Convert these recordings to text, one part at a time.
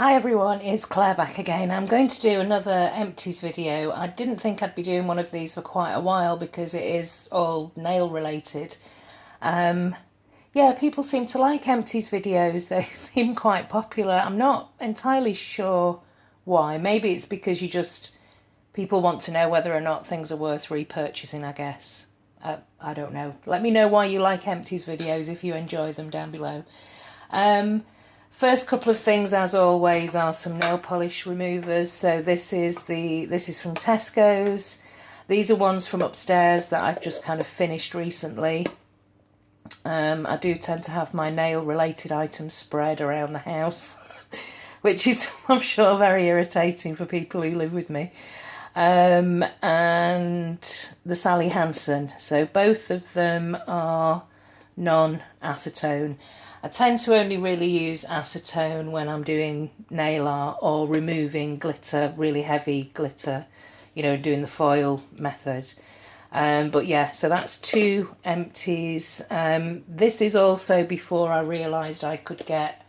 Hi everyone, it's Claire back again. I'm going to do another empties video. I didn't think I'd be doing one of these for quite a while because it is all nail related. Yeah, people seem to like empties videos. They seem quite popular. I'm not entirely sure why. Maybe it's because people want to know whether or not things are worth repurchasing, I guess. I don't know. Let me know why you like empties videos if you enjoy them down below. First couple of things, as always, are some nail polish removers. So this is from Tesco's. These are ones from upstairs that I've just kind of finished recently. I do tend to have my nail related items spread around the house, which is, I'm sure, very irritating for people who live with me. And the Sally Hansen. So both of them are non-acetone. I tend to only really use acetone when I'm doing nail art or removing glitter, really heavy glitter, you know, doing the foil method. But yeah, so that's two empties. This is also before I realised I could get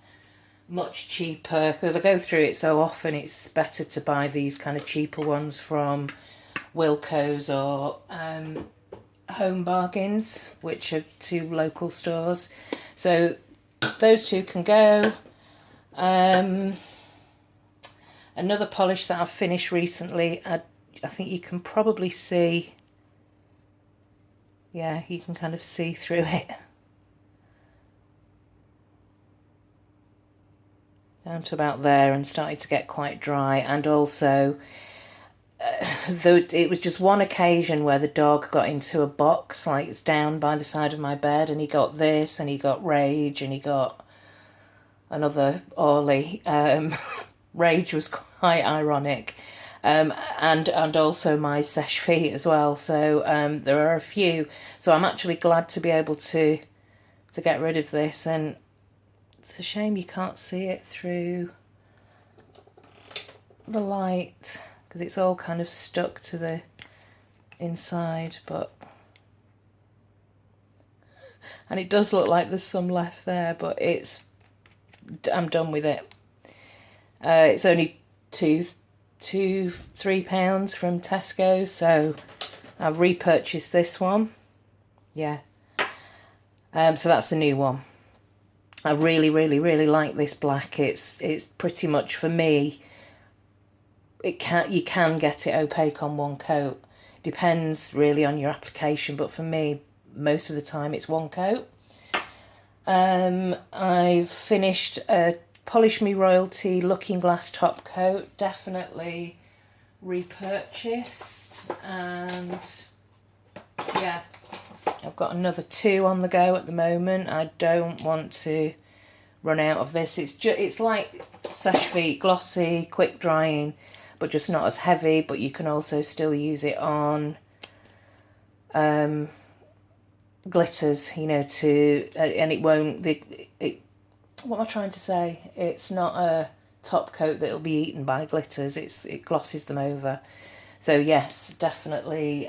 much cheaper, because I go through it so often. It's better to buy these kind of cheaper ones from Wilko's or Home Bargains, which are two local stores. So those two can go. Another polish that I've finished recently, I think you can probably see, yeah, you can kind of see through it. Down to about there and started to get quite dry. And also, though it was just one occasion where the dog got into a box, like it's down by the side of my bed, and he got this, and he got Rage, and he got another Orly. Rage was quite ironic. And also my sesh feet as well. So there are a few. So I'm actually glad to be able to get rid of this. And it's a shame you can't see it through the light, because it's all kind of stuck to the inside, and it does look like there's some left there, but I'm done with it. It's only £3 from Tesco's, so I've repurchased this one. Yeah. So that's the new one. I really like this black. It's pretty much, for me, you can get it opaque on one coat. Depends really on your application, but for me, most of the time it's one coat. I've finished a Polish Me Royalty Looking Glass top coat, definitely repurchased, and yeah, I've got another two on the go at the moment. I don't want to run out of this. It's like Sesh Feet, glossy, quick drying, but just not as heavy. But you can also still use it on glitters, you know, and it won't. What am I trying to say? It's not a top coat that'll be eaten by glitters. It glosses them over. So yes, definitely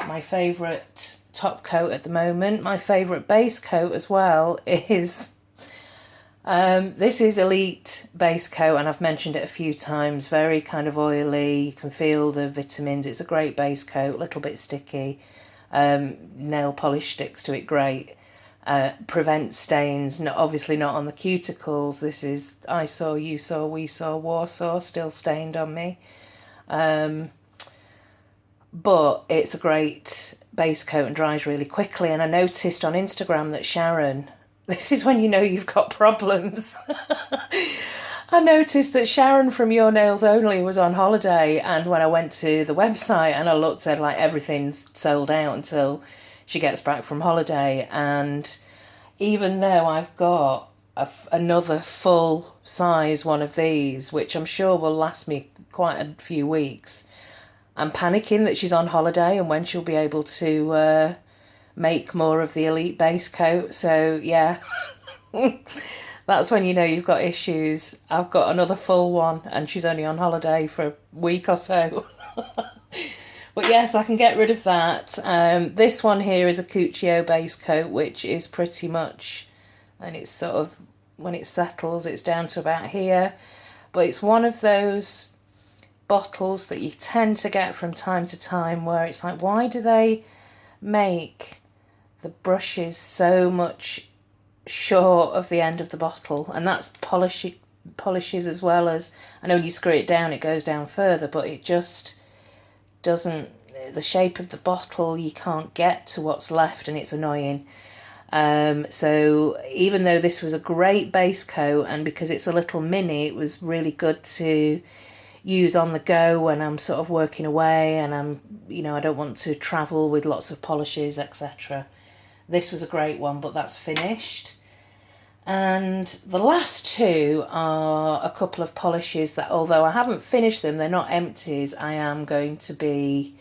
my favourite top coat at the moment. My favourite base coat as well is this is Elite base coat, and I've mentioned it a few times. Very kind of oily. You can feel the vitamins. It's a great base coat. A little bit sticky. Nail polish sticks to it great. Prevents stains. Obviously not on the cuticles. This is I saw, you saw, we saw, Warsaw, still stained on me. But it's a great base coat and dries really quickly. And I noticed on Instagram that Sharon, this is when you know you've got problems. I noticed that Sharon from Your Nails Only was on holiday, and when I went to the website and I looked at, like, everything's sold out until she gets back from holiday. And even though I've got another full size one of these, which I'm sure will last me quite a few weeks, I'm panicking that she's on holiday and when she'll be able to make more of the Elite base coat. So yeah, that's when you know you've got issues. I've got another full one and she's only on holiday for a week or so. But yes, I can get rid of that. This one here is a Cuccio base coat, which is pretty much, and it's sort of when it settles, it's down to about here. But it's one of those bottles that you tend to get from time to time where it's like, why do they make the brushes so much short of the end of the bottle? And that's polishes as well as, I know when you screw it down it goes down further, but it just doesn't, the shape of the bottle, you can't get to what's left, and it's annoying. So even though this was a great base coat, and because it's a little mini, it was really good to use on the go when I'm sort of working away and I'm, you know, I don't want to travel with lots of polishes, etc. This was a great one, but that's finished. And the last two are a couple of polishes that, although I haven't finished them, they're not empties, I am going to be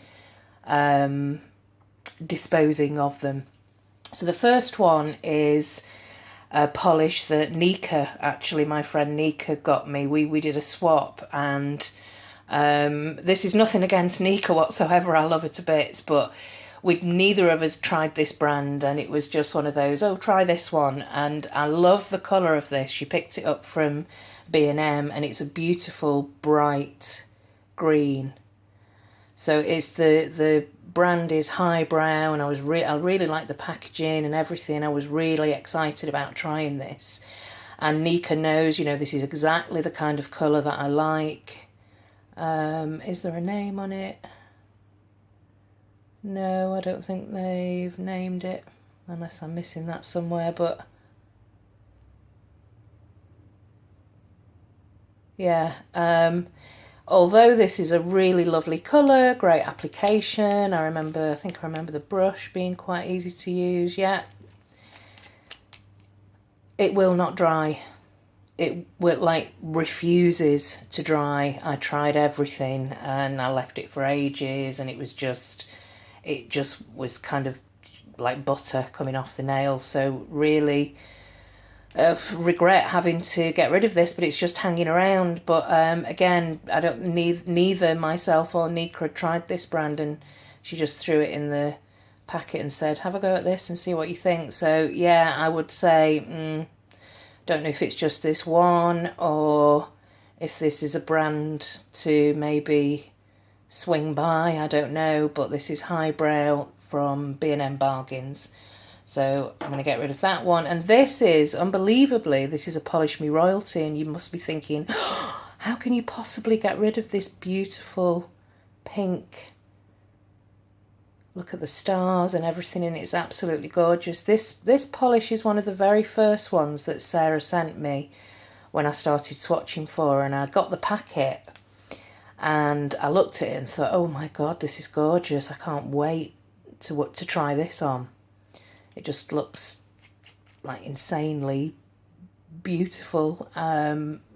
disposing of them. So the first one is a polish that Nika, actually my friend Nika, got me. We did a swap, and this is nothing against Nika whatsoever, I love her to bits, but neither of us tried this brand, and it was just one of those, oh, try this one. And I love the colour of this. She picked it up from B&M, and it's a beautiful bright green. So it's the brand is Highbrow, and I really like the packaging and everything. I was really excited about trying this, and Nika knows, you know, this is exactly the kind of colour that I like. Is there a name on it? No, I don't think they've named it, unless I'm missing that somewhere, but yeah, although this is a really lovely colour, great application, I think I remember the brush being quite easy to use, yeah, it will not dry. It will, like, refuses to dry. I tried everything and I left it for ages, and it just was kind of like butter coming off the nail. So really regret having to get rid of this, but it's just hanging around. But again, I don't neither myself or Nika had tried this brand, and she just threw it in the packet and said, have a go at this and see what you think. So yeah, I would say don't know if it's just this one or if this is a brand to maybe swing by, I don't know, but this is Highbrow from B&M Bargains. So I'm going to get rid of that one. And this is, unbelievably, this is a Polish Me Royalty, and you must be thinking, oh, how can you possibly get rid of this beautiful pink? Look at the stars and everything, and it's absolutely gorgeous. This polish is one of the very first ones that Sarah sent me when I started swatching for her, and I got the packet and I looked at it and thought, oh my god, this is gorgeous. I can't wait to try this on. It just looks like insanely beautiful.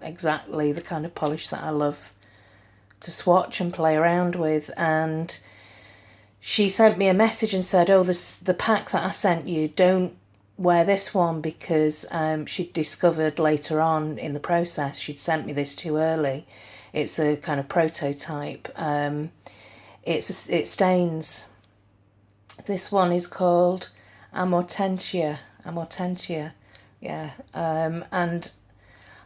Exactly the kind of polish that I love to swatch and play around with. And she sent me a message and said, oh, the pack that I sent you, don't wear this one, because she'd discovered later on in the process, she'd sent me this too early. It's a kind of prototype. It stains. This one is called Amortentia, yeah. And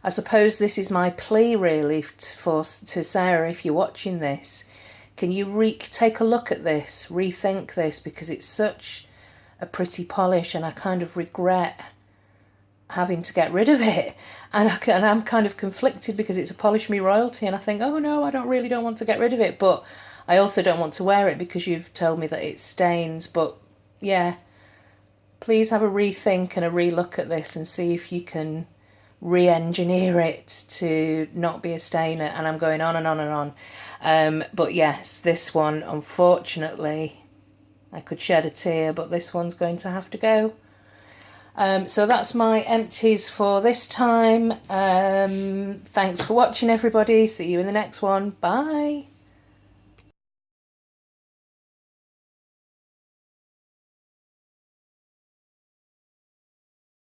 I suppose this is my plea really to Sarah, if you're watching this, can you take a look at this, rethink this, because it's such a pretty polish, and I kind of regret having to get rid of it, and I'm kind of conflicted because it's a Polish Me Royalty, and I think, oh no, I don't want to get rid of it, but I also don't want to wear it because you've told me that it stains. But yeah, please have a rethink and a relook at this and see if you can re-engineer it to not be a stainer. And I'm going on and on and on. But yes, this one, unfortunately, I could shed a tear, but this one's going to have to go. So that's my empties for this time. Thanks for watching, everybody. See you in the next one. Bye.